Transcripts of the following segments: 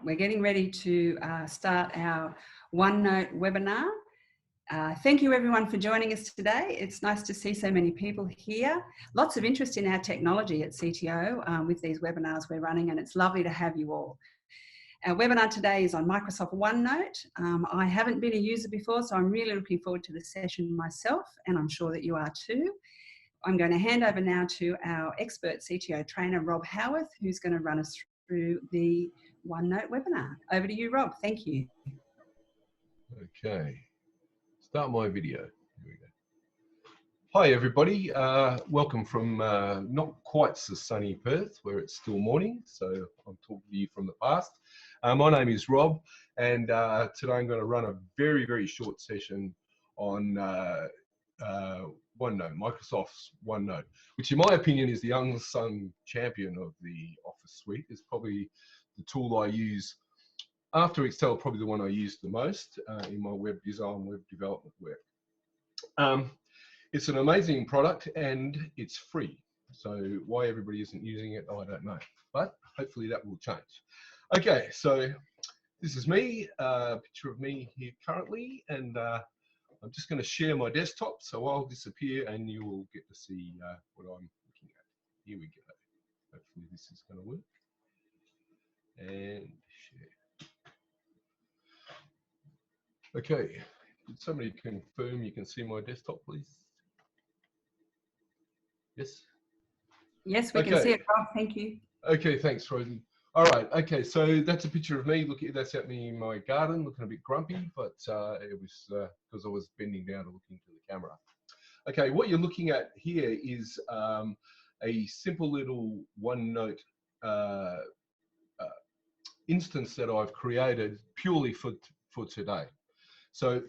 We're getting ready to start our OneNote webinar. Thank you everyone for joining us today. It's nice to see so many people here. Lots of interest in our technology at CTO with these webinars we're running, and it's lovely to have you all. Our webinar today is on Microsoft OneNote. I haven't been a user before, so I'm really looking forward to the session myself, and I'm sure that you are too. I'm going to hand over now to our expert CTO trainer, Rob Howarth, who's going to run us through the OneNote webinar. Over to you, Rob. Thank you. Okay, start my video. Here we go. Hi everybody, welcome from not quite so sunny Perth, where it's still morning, so I'm talking to you from the past. My name is Rob, and today I'm going to run a very short session on OneNote, Microsoft's OneNote, which in my opinion is the unsung champion of the Office suite. It's probably the tool I use after Excel, probably the one I use the most in my web design, web development work. It's an amazing product and it's free. So why everybody isn't using it, I don't know, but hopefully that will change. Okay, so this is me, a picture of me here currently, and I'm just going to share my desktop, so I'll disappear and you will get to see what I'm looking at. Here we go. Hopefully this is going to work. And share. Okay, did somebody confirm you can see my desktop, please? Yes? Yes, we can see it, Rob. Thank you. Okay, thanks, Rosie. All right, okay, so that's a picture of me. Look, that's at me in my garden, looking a bit grumpy, but it was because I was bending down to look into the camera. Okay, what you're looking at here is a simple little OneNote instance that I've created purely for today. So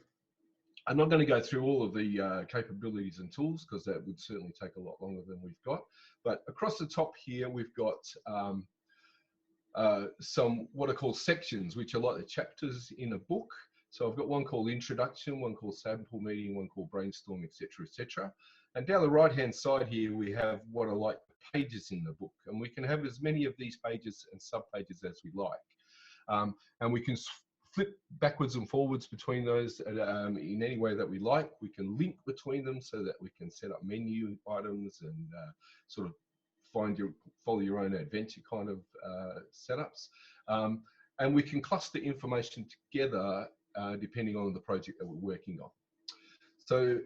I'm not going to go through all of the capabilities and tools because that would certainly take a lot longer than we've got. But across the top here, we've got some what are called sections, which are like the chapters in a book. So I've got one called Introduction, one called Sample Meeting, one called Brainstorm, etc., etc. And down the right-hand side here, we have what are like the pages in the book. And we can have as many of these pages and sub-pages as we like. And we can flip backwards and forwards between those in any way that we like. We can link between them so that we can set up menu items and sort of follow your own adventure kind of setups. And we can cluster information together depending on the project that we're working on. So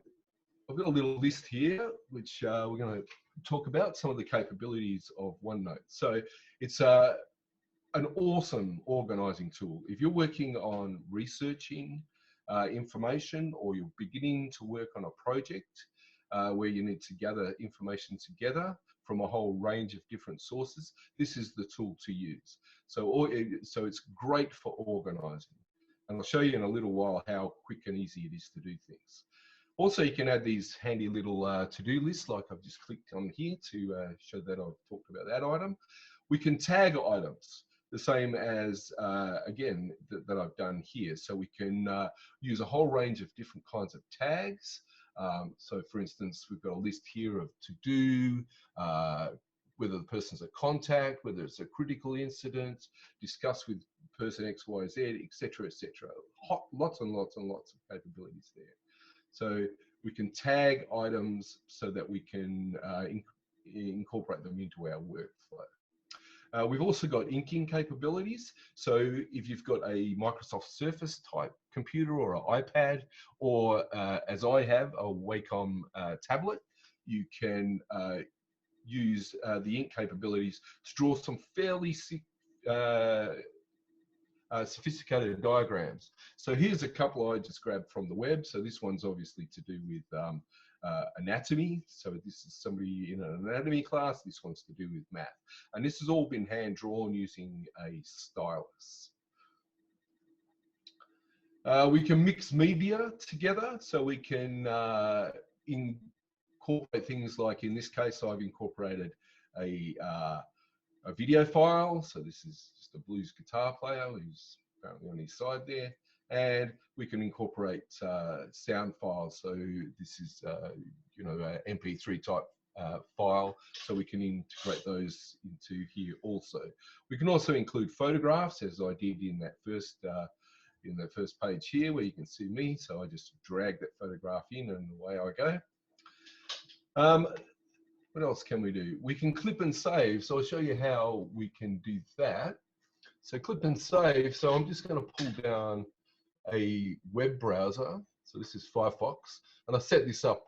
I've got a little list here, which we're going to talk about some of the capabilities of OneNote. So it's an awesome organizing tool. If you're working on researching information, or you're beginning to work on a project where you need to gather information together from a whole range of different sources, this is the tool to use. So it's great for organizing. And I'll show you in a little while how quick and easy it is to do things. Also, you can add these handy little to-do lists, like I've just clicked on here to show that I've talked about that item. We can tag items, the same as, again, that I've done here. So we can use a whole range of different kinds of tags. So for instance, we've got a list here of to-do, whether the person's a contact, whether it's a critical incident, discuss with person X, Y, Z, etc., etc. Lots and lots and lots of capabilities there. So we can tag items so that we can incorporate them into our workflow. We've also got inking capabilities. So if you've got a Microsoft Surface type computer or an iPad, or as I have, a Wacom tablet, you can use the ink capabilities to draw some fairly sophisticated diagrams. So here's a couple I just grabbed from the web. So this one's obviously to do with anatomy. So this is somebody in an anatomy class. This one's to do with math. And this has all been hand drawn using a stylus. We can mix media together. So we can incorporate things like, in this case, I've incorporated a video file. So this is just a blues guitar player who's apparently on his side there. And we can incorporate sound files. So this is, you know, MP3 type file, so we can integrate those into here also. We can also include photographs, as I did in that first page here, where you can see me. So I just drag that photograph in and away I go. What else can we do? We can clip and save. So I'll show you how we can do that. So clip and save. So I'm just going to pull down a web browser. So this is Firefox, and I set this up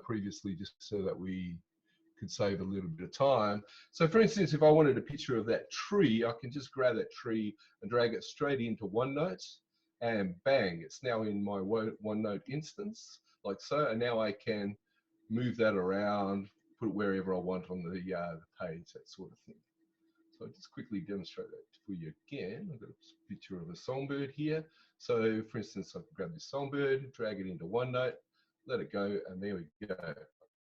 previously just so that we could save a little bit of time. So for instance, if I wanted a picture of that tree, I can just grab that tree and drag it straight into OneNote, and bang, it's now in my OneNote instance, like so. And now I can move that around, put it wherever I want on the page, that sort of thing. So I'll just quickly demonstrate that for you again. I've got a picture of a songbird here. So for instance, I can grab this songbird, drag it into OneNote, let it go, and there we go.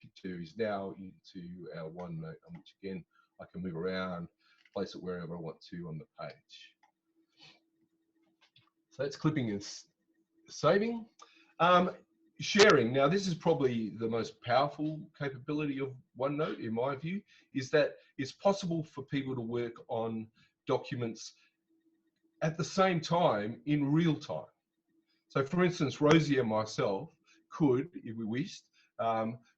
Picture is now into our OneNote, on which again, I can move around, place it wherever I want to on the page. So that's clipping and saving. Sharing, now this is probably the most powerful capability of OneNote in my view, is that it's possible for people to work on documents at the same time in real time. So for instance, Rosie and myself could, if we wished,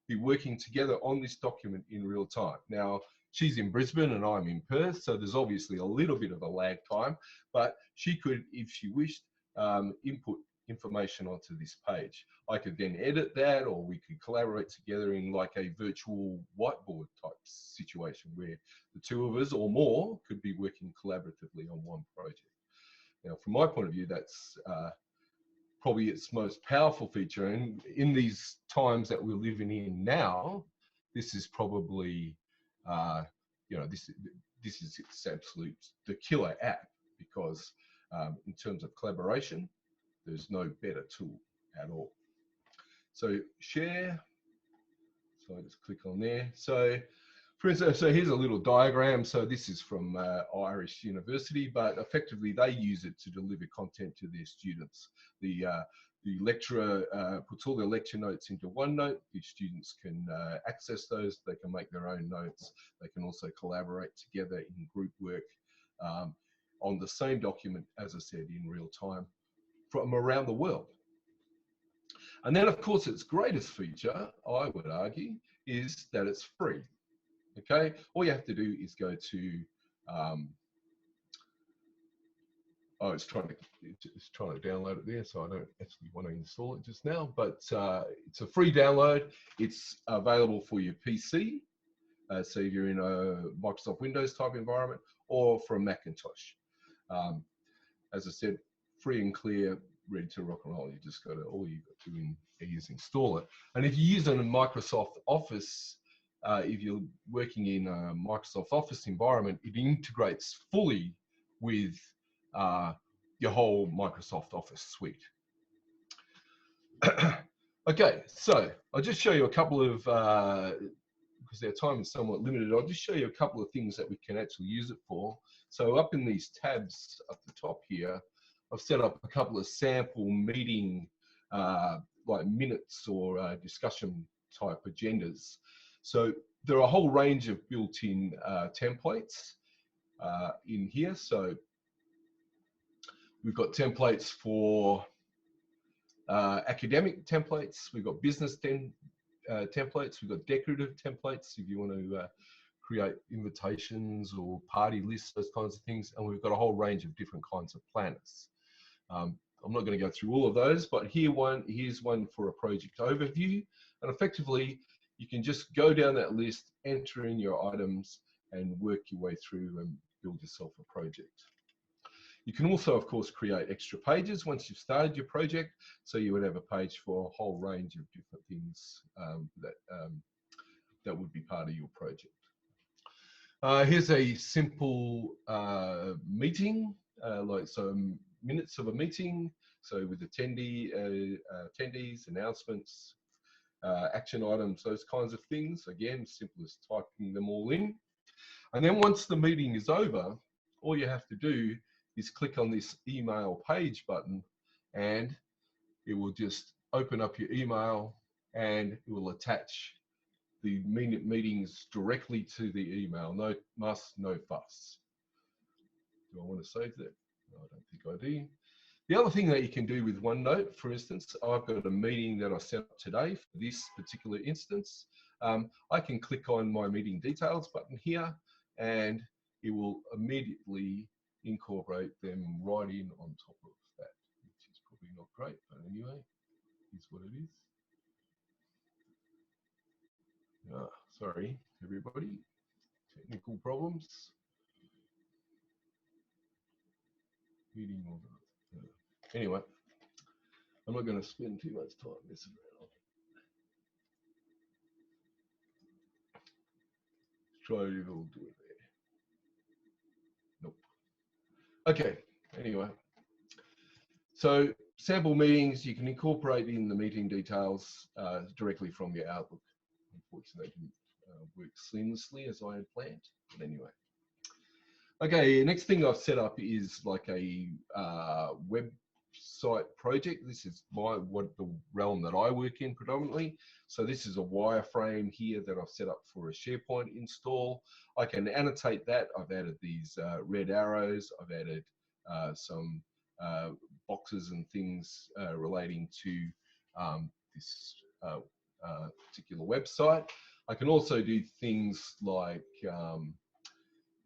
be working together on this document in real time. Now, she's in Brisbane and I'm in Perth, so there's obviously a little bit of a lag time, but she could, if she wished, input information onto this page. I could then edit that, or we could collaborate together in like a virtual whiteboard type situation where the two of us or more could be working collaboratively on one project. Now, from my point of view, that's probably its most powerful feature. And in these times that we're living in now, this is probably, you know, this is its absolute, the killer app, because in terms of collaboration, there's no better tool at all. So share, so I just click on there. So for instance, so here's a little diagram. So this is from Irish University, but effectively they use it to deliver content to their students. The lecturer puts all their lecture notes into OneNote. The students can access those. They can make their own notes. They can also collaborate together in group work on the same document, as I said, in real time from around the world. And then, of course, its greatest feature, I would argue, is that it's free. Okay, all you have to do is go to, oh, it's trying to download it there, so I don't actually want to install it just now, but it's a free download. It's available for your PC, so if you're in a Microsoft Windows type environment, or for a Macintosh. As I said, free and clear, ready to rock and roll. You just got to, all you've got to do is install it. And if you use it in Microsoft Office, if you're working in a Microsoft Office environment, it integrates fully with your whole Microsoft Office suite. Okay, so I'll just show you a couple of, because our time is somewhat limited, I'll just show you a couple of things that we can actually use it for. So up in these tabs up the top here, I've set up a couple of sample meeting, like minutes or discussion type agendas. So there are a whole range of built-in templates in here. So we've got templates for academic templates. We've got business templates. We've got decorative templates if you want to create invitations or party lists, those kinds of things. And we've got a whole range of different kinds of planners. I'm not going to go through all of those, but here's one for a project overview. And effectively, you can just go down that list, enter in your items, and work your way through and build yourself a project. You can also, of course, create extra pages once you've started your project. So you would have a page for a whole range of different things that would be part of your project. Here's a simple meeting, like some minutes of a meeting. So with attendees, announcements, action items, those kinds of things. Again, simple as typing them all in. And then once the meeting is over, all you have to do is click on this email page button, and it will just open up your email, and it will attach the meetings directly to the email. No muss, no fuss. Do I want to save that? No, I don't think I do. The other thing that you can do with OneNote, for instance, I've got a meeting that I set up today for this particular instance. I can click on my meeting details button here, and it will immediately incorporate them right in on top of that, which is probably not great, but anyway, it's what it is. Sorry, everybody, technical problems. Meeting order. Anyway, I'm not going to spend too much time messing around. Try to all do it there. Nope. Okay, anyway. So sample meetings, you can incorporate in the meeting details directly from your Outlook. Unfortunately, it didn't work seamlessly as I had planned, but anyway. Okay, next thing I've set up is like a website project. This is the realm that I work in predominantly. So this is a wireframe here that I've set up for a SharePoint install. I can annotate that. I've added these red arrows. I've added some boxes and things relating to this particular website. I can also do things like,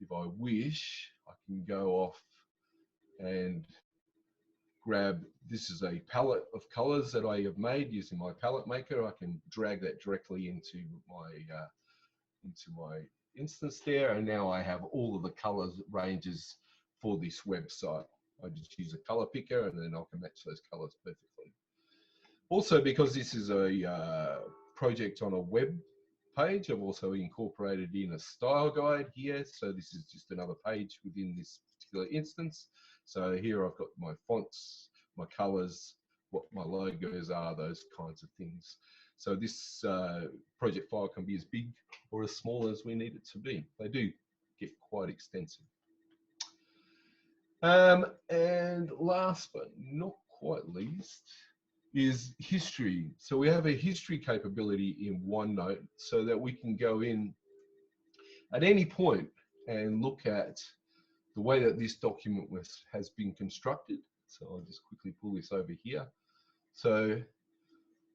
if I wish, I can go off and grab, this is a palette of colors that I have made using my palette maker. I can drag that directly into my instance there, and now I have all of the colors ranges for this website. I just use a color picker and then I can match those colors perfectly. Also, because this is a project on a web page, I've also incorporated in a style guide here. So this is just another page within this particular instance. So here I've got my fonts, my colors, what my logos are, those kinds of things. So this project file can be as big or as small as we need it to be. They do get quite extensive. And last but not quite least is history. So we have a history capability in OneNote so that we can go in at any point and look at the way that this document has been constructed. So I'll just quickly pull this over here. So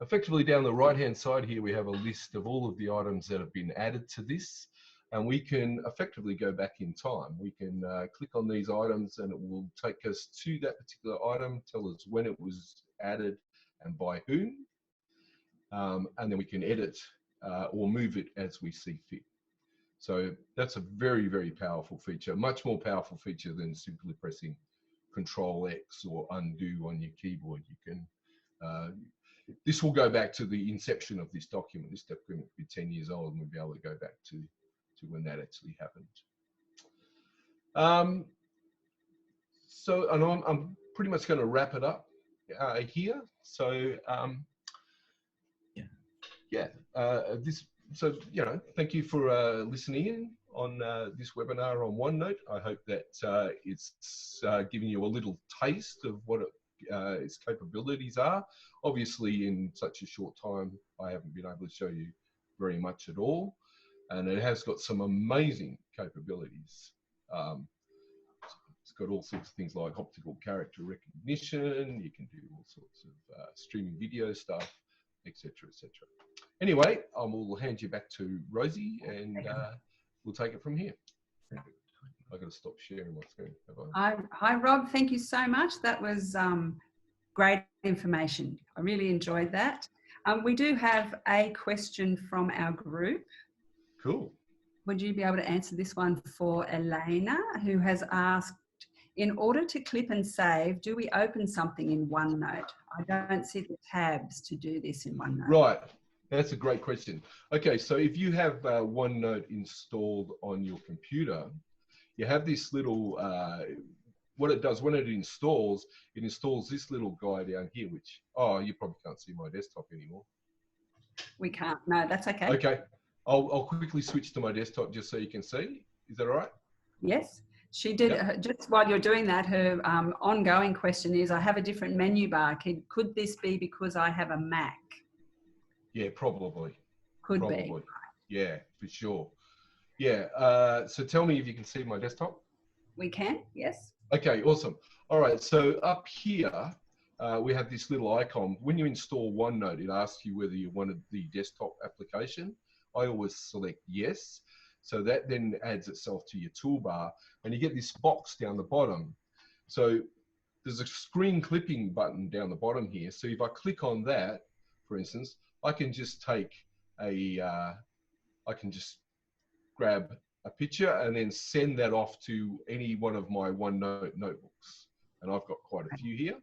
effectively down the right-hand side here, we have a list of all of the items that have been added to this, and we can effectively go back in time. We can click on these items and it will take us to that particular item, tell us when it was added and by whom, and then we can edit or move it as we see fit. So that's a very, very powerful feature, much more powerful feature than simply pressing Control X or undo on your keyboard. You can, this will go back to the inception of this document. This document will be 10 years old and we'll be able to go back to when that actually happened. So, and I'm pretty much going to wrap it up here. So, so, you know, thank you for listening in on this webinar on OneNote. I hope that it's giving you a little taste of what its capabilities are. Obviously, in such a short time, I haven't been able to show you very much at all. And it has got some amazing capabilities. It's got all sorts of things like optical character recognition. You can do all sorts of streaming video stuff, etc., etc. Anyway, I will hand you back to Rosie, and we'll take it from here. I've got to stop sharing my screen. Hi, Rob. Thank you so much. That was great information. I really enjoyed that. We do have a question from our group. Cool. Would you be able to answer this one for Elena, who has asked, in order to clip and save, do we open something in OneNote? I don't see the tabs to do this in OneNote. Right. That's a great question. Okay, so if you have OneNote installed on your computer, you have this little, what it does when it installs this little guy down here, which, oh, you probably can't see my desktop anymore. We can't, no, that's okay. Okay, I'll quickly switch to my desktop just so you can see. Is that all right? Yes, she did. Yep. Just while you're doing that, her ongoing question is, I have a different menu bar. Could this be because I have a Mac? Yeah, probably. Could be. Yeah, for sure. Yeah. So tell me if you can see my desktop. We can, yes. Okay, awesome. All right, so up here, we have this little icon. When you install OneNote, it asks you whether you wanted the desktop application. I always select yes. So that then adds itself to your toolbar, and you get this box down the bottom. So there's a screen clipping button down the bottom here. So if I click on that, for instance, I can just take I can just grab a picture and then send that off to any one of my OneNote notebooks. And I've got quite a few here.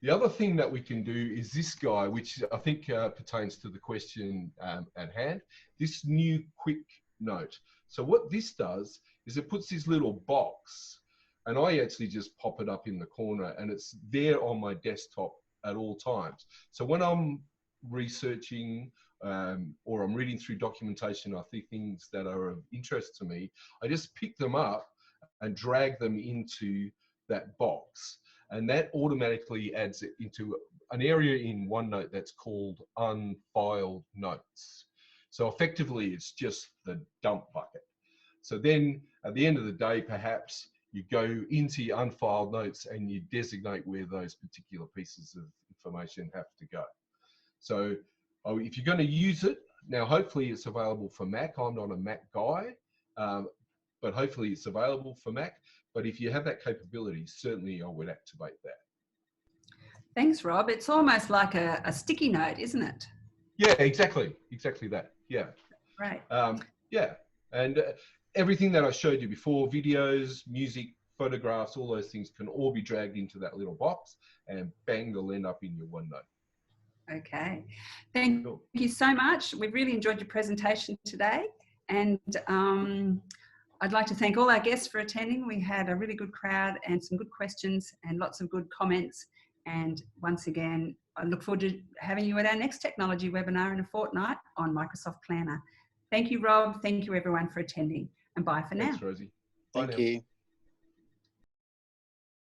The other thing that we can do is this guy, which I think pertains to the question at hand, this new quick note. So what this does is it puts this little box, and I actually just pop it up in the corner, and it's there on my desktop at all times. So when I'm researching or I'm reading through documentation, I think things that are of interest to me, I just pick them up and drag them into that box. And that automatically adds it into an area in OneNote that's called unfiled notes. So effectively, it's just the dump bucket. So then at the end of the day, perhaps you go into your unfiled notes and you designate where those particular pieces of information have to go. So if you're going to use it, now hopefully it's available for Mac. I'm not a Mac guy, but hopefully it's available for Mac. But if you have that capability, certainly I would activate that. Thanks, Rob. It's almost like a sticky note, isn't it? Yeah, exactly that. Yeah. Right. Yeah, and everything that I showed you before, videos, music, photographs, all those things can all be dragged into that little box, and bang, they'll end up in your OneNote. Okay. Thank you so much. We've really enjoyed your presentation today, and I'd like to thank all our guests for attending. We had a really good crowd and some good questions and lots of good comments. And once again, I look forward to having you at our next technology webinar in a fortnight on Microsoft Planner. Thank you, Rob. Thank you, everyone, for attending. And bye for now. Thanks, Rosie. Bye Thank now. you.